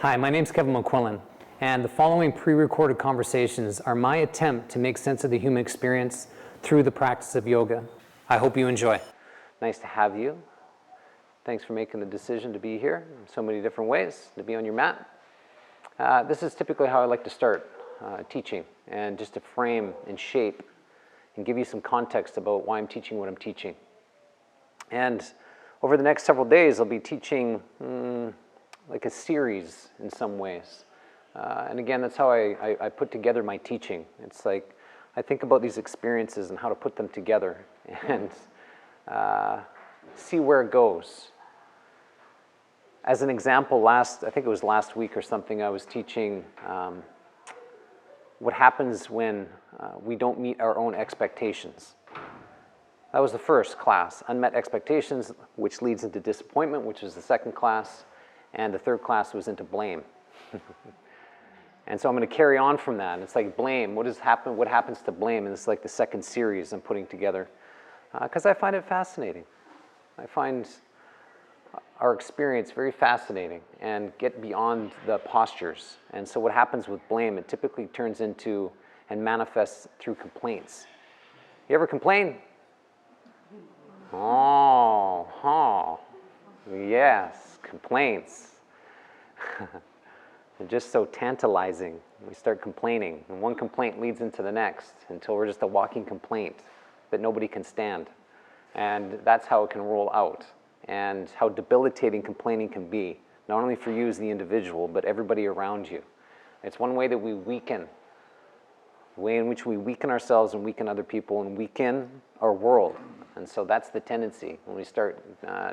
Hi, my name's Kevin McQuillan, and the following pre-recorded conversations are my attempt to make sense of the human experience through the practice of yoga. I hope you enjoy. Nice to have you. Thanks for making the decision to be here in so many different ways, to be on your mat. This is typically how I like to start teaching, and just to frame and shape and give you some context about why I'm teaching what I'm teaching. And over the next several days, I'll be teaching like a series in some ways. And again, that's how I put together my teaching. It's like I think about these experiences and how to put them together and see where it goes. As an example, I think it was last week or something, I was teaching what happens when we don't meet our own expectations. That was the first class, unmet expectations, which leads into disappointment, which is the second class. And the third class was into blame. And so I'm going to carry on from that. And it's like blame. What happens to blame? And it's like the second series I'm putting together. Because I find it fascinating. I find our experience very fascinating and get beyond the postures. And so what happens with blame, it typically turns into and manifests through complaints. You ever complain? Oh. Yes, complaints. They're just so tantalizing. We start complaining, and one complaint leads into the next until we're just a walking complaint that nobody can stand. And that's how it can roll out, and how debilitating complaining can be, not only for you as the individual, but everybody around you. It's one way that we weaken, the way in which we weaken ourselves and weaken other people and weaken our world. And so that's the tendency when we start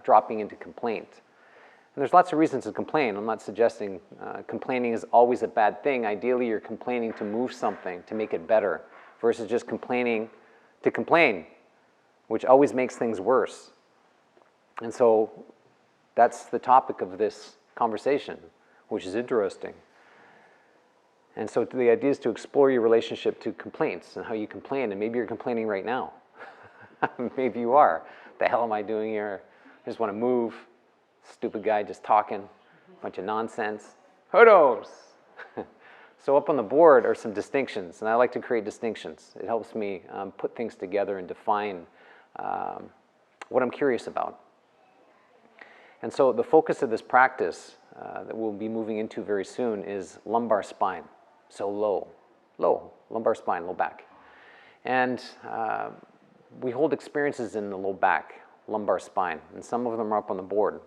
dropping into complaint. And there's lots of reasons to complain. I'm not suggesting complaining is always a bad thing. Ideally, you're complaining to move something, to make it better, versus just complaining to complain, which always makes things worse. And so that's the topic of this conversation, which is interesting. And so the idea is to explore your relationship to complaints and how you complain. And maybe you're complaining right now. Maybe you are. What the hell am I doing here? I just want to move. Stupid guy just talking. Bunch of nonsense. Who knows? So up on the board are some distinctions. And I like to create distinctions. It helps me put things together and define what I'm curious about. And so the focus of this practice that we'll be moving into very soon is lumbar spine. So low, lumbar spine, low back. And we hold experiences in the low back, lumbar spine, and some of them are up on the board.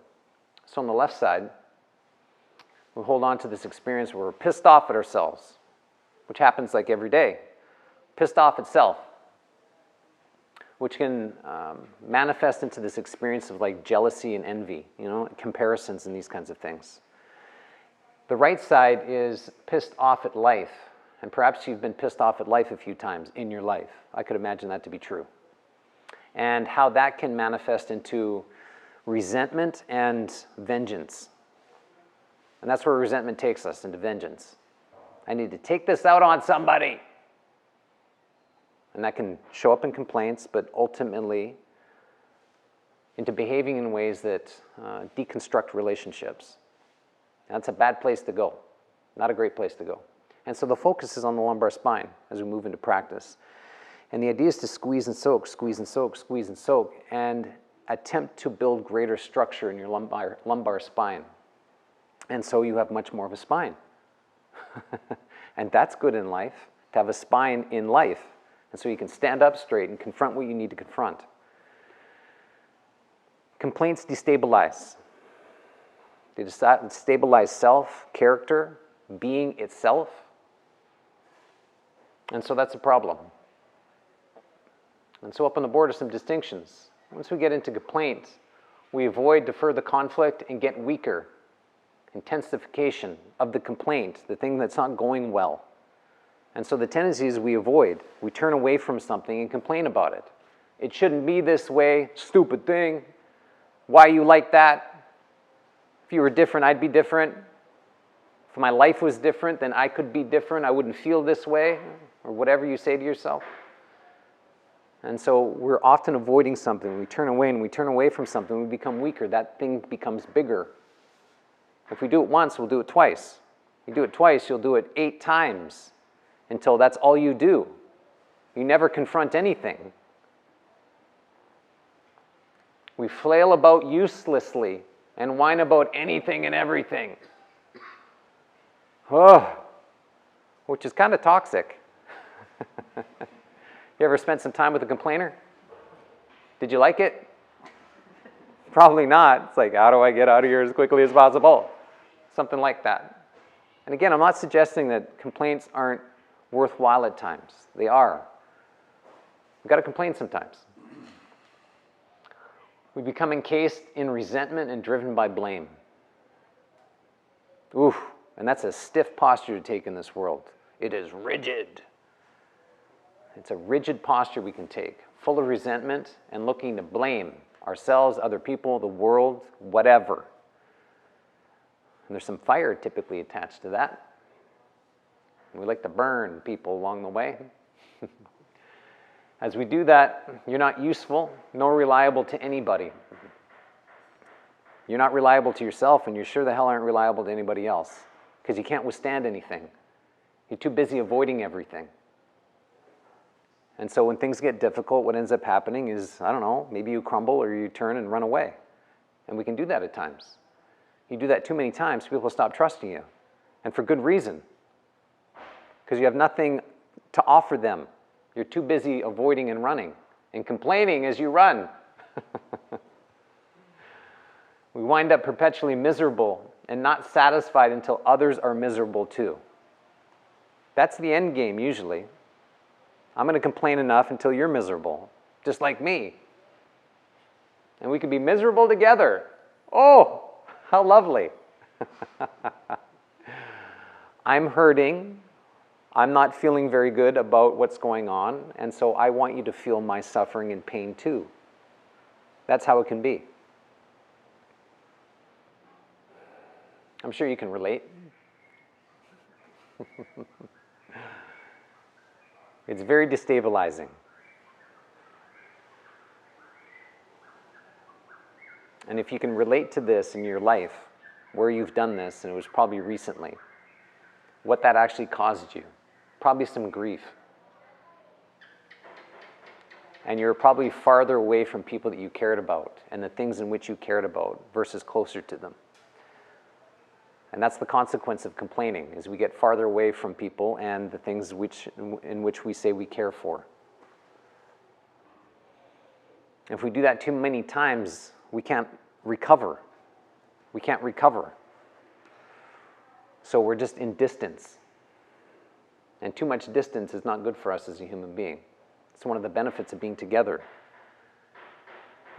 So on the left side, we hold on to this experience where we're pissed off at ourselves, which happens like every day. Pissed off at self, which can manifest into this experience of like jealousy and envy, comparisons and these kinds of things. The right side is pissed off at life, and perhaps you've been pissed off at life a few times in your life. I could imagine that to be true. And how that can manifest into resentment and vengeance. And that's where resentment takes us, into vengeance. I need to take this out on somebody. And that can show up in complaints, but ultimately into behaving in ways that deconstruct relationships. And that's a bad place to go, not a great place to go. And so the focus is on the lumbar spine as we move into practice. And the idea is to squeeze and soak, squeeze and soak, squeeze and soak, and attempt to build greater structure in your lumbar spine. And so you have much more of a spine. And that's good in life, to have a spine in life. And so you can stand up straight and confront what you need to confront. Complaints destabilize. They destabilize self, character, being itself. And so that's a problem. And so up on the board are some distinctions. Once we get into complaint, we avoid to further conflict and get weaker. Intensification of the complaint, the thing that's not going well. And so the tendency is we avoid. We turn away from something and complain about it. It shouldn't be this way, stupid thing. Why you like that? If you were different, I'd be different. If my life was different, then I could be different. I wouldn't feel this way, or whatever you say to yourself. And so we're often avoiding something. We turn away, and we turn away from something. We become weaker. That thing becomes bigger. If we do it once, we'll do it twice. You do it twice, you'll do it 8 times until that's all you do. You never confront anything. We flail about uselessly and whine about anything and everything. Oh, which is kind of toxic. You ever spent some time with a complainer? Did you like it? Probably not. It's like, how do I get out of here as quickly as possible? Something like that. And again, I'm not suggesting that complaints aren't worthwhile at times. They are. We've got to complain sometimes. We become encased in resentment and driven by blame. Oof, and that's a stiff posture to take in this world. It is rigid. It's a rigid posture we can take, full of resentment and looking to blame ourselves, other people, the world, whatever. And there's some fire typically attached to that. We like to burn people along the way. As we do that, you're not useful nor reliable to anybody. You're not reliable to yourself, and you sure the hell aren't reliable to anybody else, because you can't withstand anything. You're too busy avoiding everything. And so when things get difficult, what ends up happening is, I don't know, maybe you crumble or you turn and run away. And we can do that at times. You do that too many times, people stop trusting you. And for good reason. Because you have nothing to offer them. You're too busy avoiding and running and complaining as you run. We wind up perpetually miserable and not satisfied until others are miserable too. That's the end game usually. I'm going to complain enough until you're miserable, just like me. And we can be miserable together. Oh, how lovely. I'm hurting. I'm not feeling very good about what's going on, and so I want you to feel my suffering and pain too. That's how it can be. I'm sure you can relate. It's very destabilizing. And if you can relate to this in your life, where you've done this, and it was probably recently, what that actually caused you, probably some grief. And you're probably farther away from people that you cared about and the things in which you cared about versus closer to them. And that's the consequence of complaining, is we get farther away from people and the things in which we say we care for. If we do that too many times, we can't recover. We can't recover. So we're just in distance. And too much distance is not good for us as a human being. It's one of the benefits of being together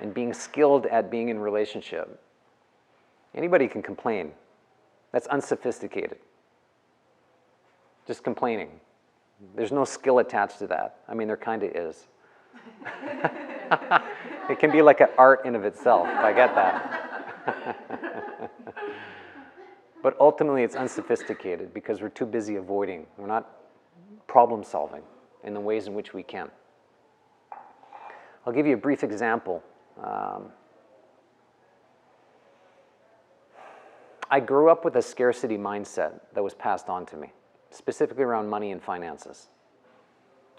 and being skilled at being in relationship. Anybody can complain. That's unsophisticated. Just complaining. There's no skill attached to that. I mean, there kind of is. It can be like an art in of itself. I get that. But ultimately, it's unsophisticated because we're too busy avoiding. We're not problem solving in the ways in which we can. I'll give you a brief example. I grew up with a scarcity mindset that was passed on to me, specifically around money and finances.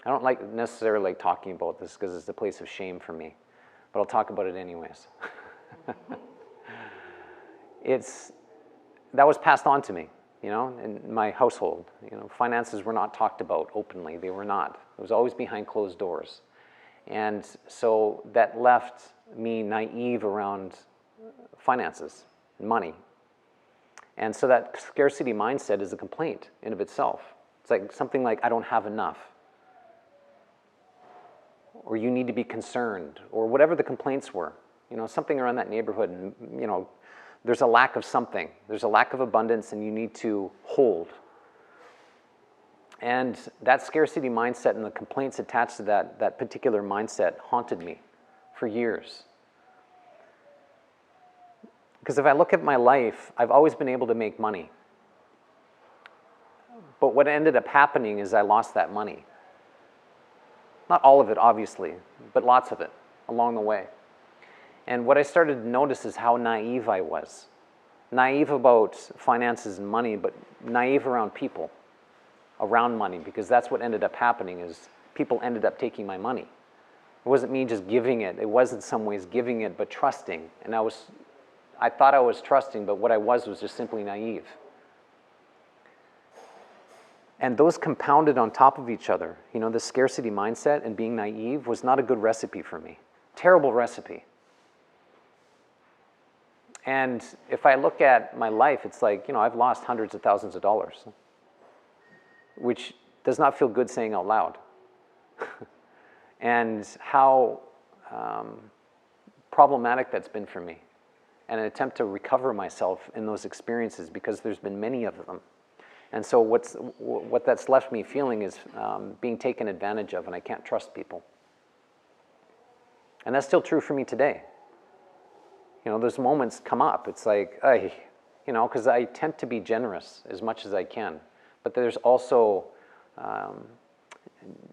I don't necessarily like talking about this because it's a place of shame for me, but I'll talk about it anyways. That was passed on to me, in my household. Finances were not talked about openly. They were not. It was always behind closed doors. And so that left me naive around finances, money. And so that scarcity mindset is a complaint in of itself. It's like something like, I don't have enough. Or you need to be concerned, or whatever the complaints were. Something around that neighborhood, and, there's a lack of something. There's a lack of abundance, and you need to hold. And that scarcity mindset and the complaints attached to that particular mindset haunted me for years. Because if I look at my life, I've always been able to make money. But what ended up happening is I lost that money. Not all of it, obviously, but lots of it along the way. And what I started to notice is how naive I was. Naive about finances and money, but naive around people, around money, because that's what ended up happening is people ended up taking my money. It wasn't me just giving it. It was in some ways giving it, but trusting. And I thought I was trusting, but what I was just simply naive. And those compounded on top of each other. You know, the scarcity mindset and being naive was not a good recipe for me. Terrible recipe. And if I look at my life, it's like, you know, I've lost hundreds of thousands of dollars, which does not feel good saying out loud. And how problematic that's been for me. And an attempt to recover myself in those experiences because there's been many of them. And so what that's left me feeling is being taken advantage of, and I can't trust people. And that's still true for me today. You know, those moments come up. It's like, you know, because I attempt to be generous as much as I can. But there's also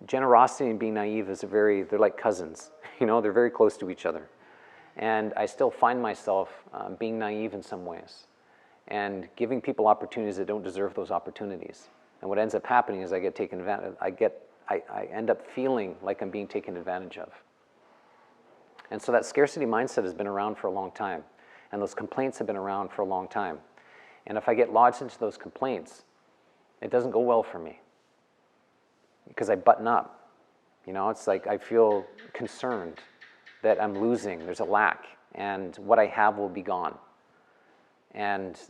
generosity and being naive is they're like cousins. You know, they're very close to each other. And I still find myself being naive in some ways and giving people opportunities that don't deserve those opportunities. And what ends up happening is I get taken advantage. I end up feeling like I'm being taken advantage of. And so that scarcity mindset has been around for a long time. And those complaints have been around for a long time. And if I get lodged into those complaints, it doesn't go well for me. Because I button up. You know, it's like I feel concerned that I'm losing, there's a lack, and what I have will be gone. And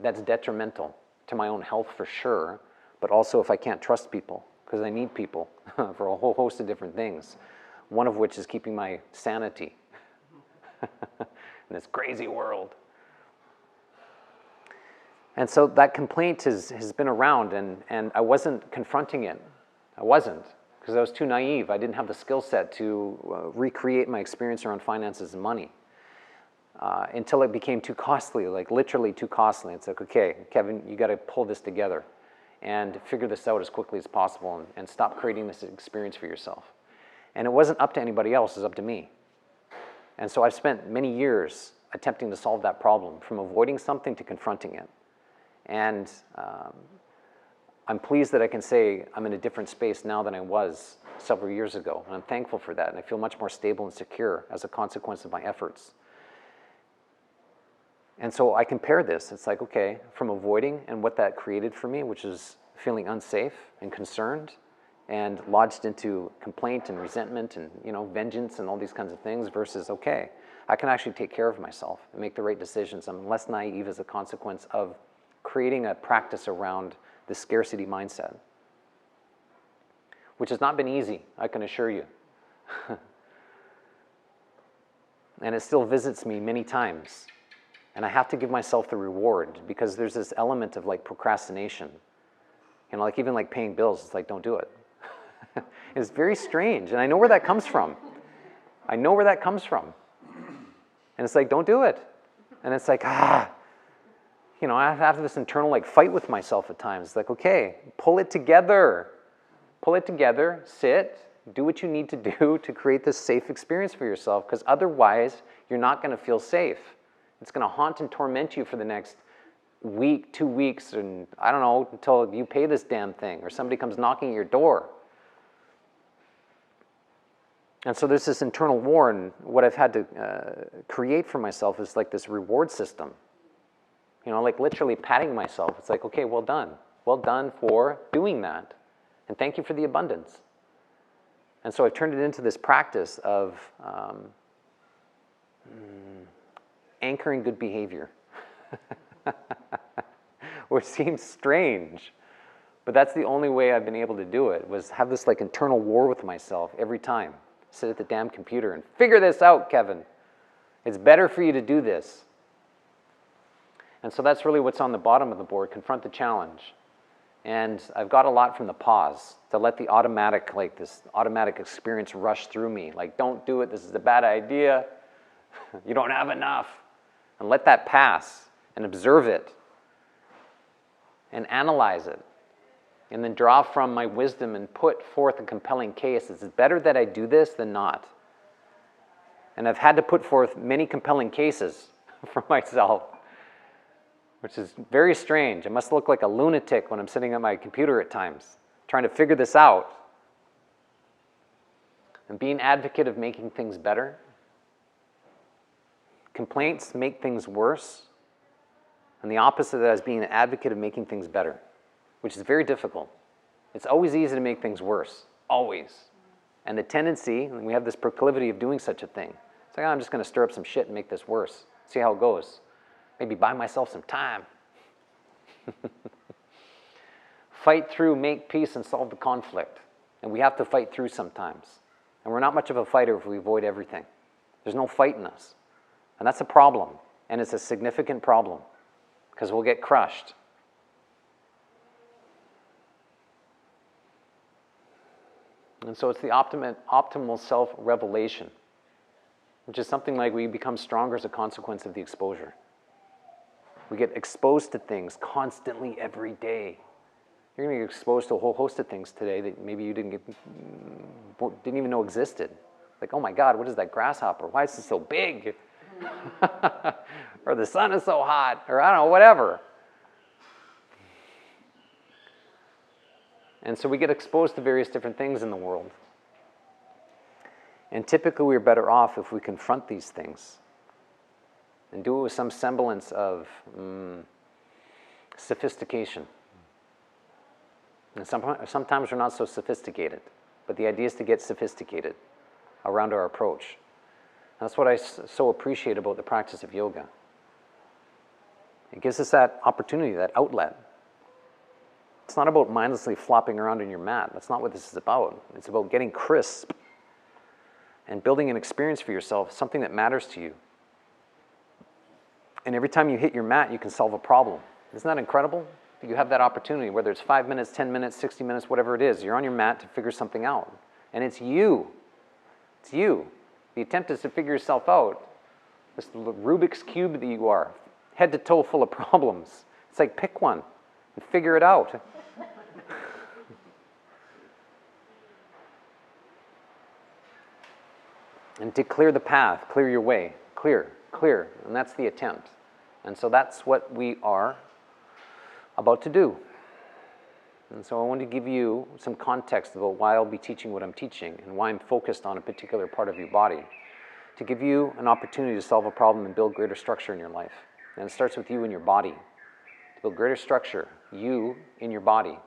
that's detrimental to my own health for sure, but also if I can't trust people, because I need people for a whole host of different things, one of which is keeping my sanity in this crazy world. And so that complaint has been around, and I wasn't confronting it. I wasn't, because I was too naive. I didn't have the skill set to recreate my experience around finances and money until it became too costly, like literally too costly. It's like, okay, Kevin, you got to pull this together and figure this out as quickly as possible and stop creating this experience for yourself. And it wasn't up to anybody else, it was up to me. And so I've spent many years attempting to solve that problem, from avoiding something to confronting it. And I'm pleased that I can say I'm in a different space now than I was several years ago. And I'm thankful for that. And I feel much more stable and secure as a consequence of my efforts. And so I compare this. It's like, okay, from avoiding and what that created for me, which is feeling unsafe and concerned and lodged into complaint and resentment and, you know, vengeance and all these kinds of things, versus, okay, I can actually take care of myself and make the right decisions. I'm less naive as a consequence of creating a practice around the scarcity mindset, which has not been easy, I can assure you. And it still visits me many times. And I have to give myself the reward, because there's this element of like procrastination. You know, like even like paying bills, it's like, don't do it. It's very strange, and I know where that comes from. I know where that comes from. And it's like, don't do it. And it's like, you know, I have this internal like fight with myself at times. It's like, okay, pull it together. Pull it together, sit, do what you need to do to create this safe experience for yourself, because otherwise you're not going to feel safe. It's going to haunt and torment you for the next week, 2 weeks, and I don't know, until you pay this damn thing or somebody comes knocking at your door. And so there's this internal war, and what I've had to create for myself is like this reward system. You know, like literally patting myself. It's like, okay, well done. Well done for doing that. And thank you for the abundance. And so I've turned it into this practice of anchoring good behavior. Which seems strange. But that's the only way I've been able to do it, was have this like internal war with myself every time. Sit at the damn computer and figure this out, Kevin. It's better for you to do this. And so that's really what's on the bottom of the board, confront the challenge. And I've got a lot from the pause, to let the automatic, like this automatic experience rush through me. Like, don't do it, this is a bad idea. You don't have enough. And let that pass and observe it and analyze it. And then draw from my wisdom and put forth a compelling case. It's better that I do this than not. And I've had to put forth many compelling cases for myself. which is very strange. I must look like a lunatic when I'm sitting at my computer at times, trying to figure this out. And be an advocate of making things better. Complaints make things worse. And the opposite of that is being an advocate of making things better, which is very difficult. It's always easy to make things worse. Always. And the tendency, and we have this proclivity of doing such a thing. It's like, oh, I'm just going to stir up some shit and make this worse. See how it goes. Maybe buy myself some time. Fight through, make peace, and solve the conflict. And we have to fight through sometimes. And we're not much of a fighter if we avoid everything. There's no fight in us. And that's a problem. And it's a significant problem. Because we'll get crushed. And so it's the optimal self-revelation, which is something like we become stronger as a consequence of the exposure. We get exposed to things constantly every day. You're going to get exposed to a whole host of things today that maybe you didn't even know existed. Like, oh my God, what is that grasshopper? Why is it so big? Or the sun is so hot, or I don't know, whatever. And so we get exposed to various different things in the world. And typically we're better off if we confront these things and do it with some semblance of sophistication. And sometimes we're not so sophisticated, but the idea is to get sophisticated around our approach. And that's what I so appreciate about the practice of yoga. It gives us that opportunity, that outlet. It's not about mindlessly flopping around on your mat. That's not what this is about. It's about getting crisp and building an experience for yourself, something that matters to you. And every time you hit your mat, you can solve a problem. Isn't that incredible? You have that opportunity, whether it's 5 minutes, 10 minutes, 60 minutes, whatever it is. You're on your mat to figure something out. And it's you. It's you. The attempt is to figure yourself out. This Rubik's Cube that you are, head to toe full of problems. It's like pick one and figure it out. And to clear the path, clear your way, clear. And that's the attempt. And so that's what we are about to do. And so I want to give you some context about why I'll be teaching what I'm teaching and why I'm focused on a particular part of your body, to give you an opportunity to solve a problem and build greater structure in your life. And it starts with you and your body. To build greater structure, you in your body.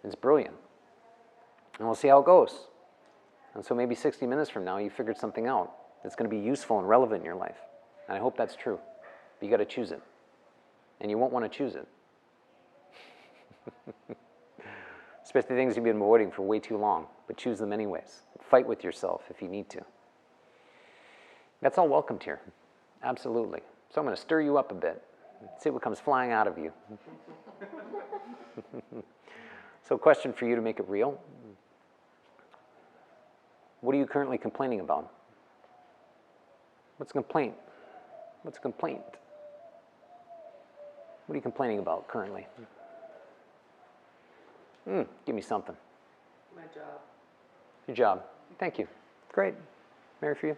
It's brilliant. And we'll see how it goes. And so maybe 60 minutes from now, you figured something out that's going to be useful and relevant in your life. And I hope that's true. But you got to choose it. And you won't want to choose it. Especially things you've been avoiding for way too long. But choose them anyways. Fight with yourself if you need to. That's all welcomed here. Absolutely. So I'm going to stir you up a bit. See what comes flying out of you. So question for you to make it real. What are you currently complaining about? What's a complaint? What's a complaint? What are you complaining about currently? Give me something. My job. Your job. Thank you. Great. Mary, for you?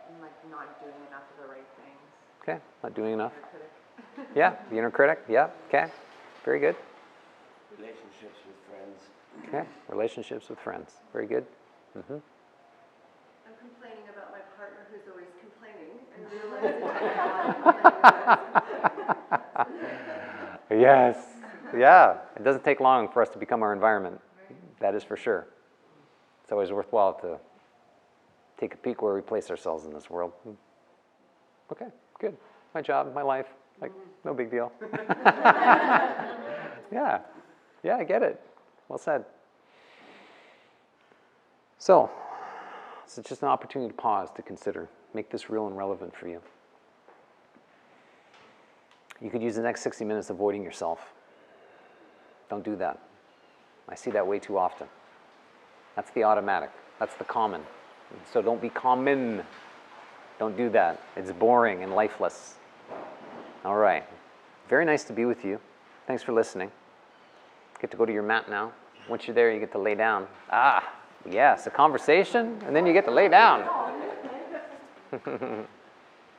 I'm like not doing enough of the right things. Okay. Not doing enough. Inner critic. Yeah. The inner critic. Yeah. Okay. Very good. Relationships with friends. Okay. Relationships with friends. Very good. Mm-hmm. I'm complaining about my partner who's always complaining and realizing Yes. Yeah. It doesn't take long for us to become our environment. That is for sure. It's always worthwhile to take a peek where we place ourselves in this world. Okay, good. My job, my life, like, no big deal. Yeah, I get it. Well said. So it's just an opportunity to pause, to consider, make this real and relevant for you. You could use the next 60 minutes avoiding yourself. Don't do that. I see that way too often. That's the automatic. That's the common. So don't be common. Don't do that. It's boring and lifeless. All right. Very nice to be with you. Thanks for listening. Get to go to your mat now. Once you're there, you get to lay down. Yes, a conversation, and then you get to lay down.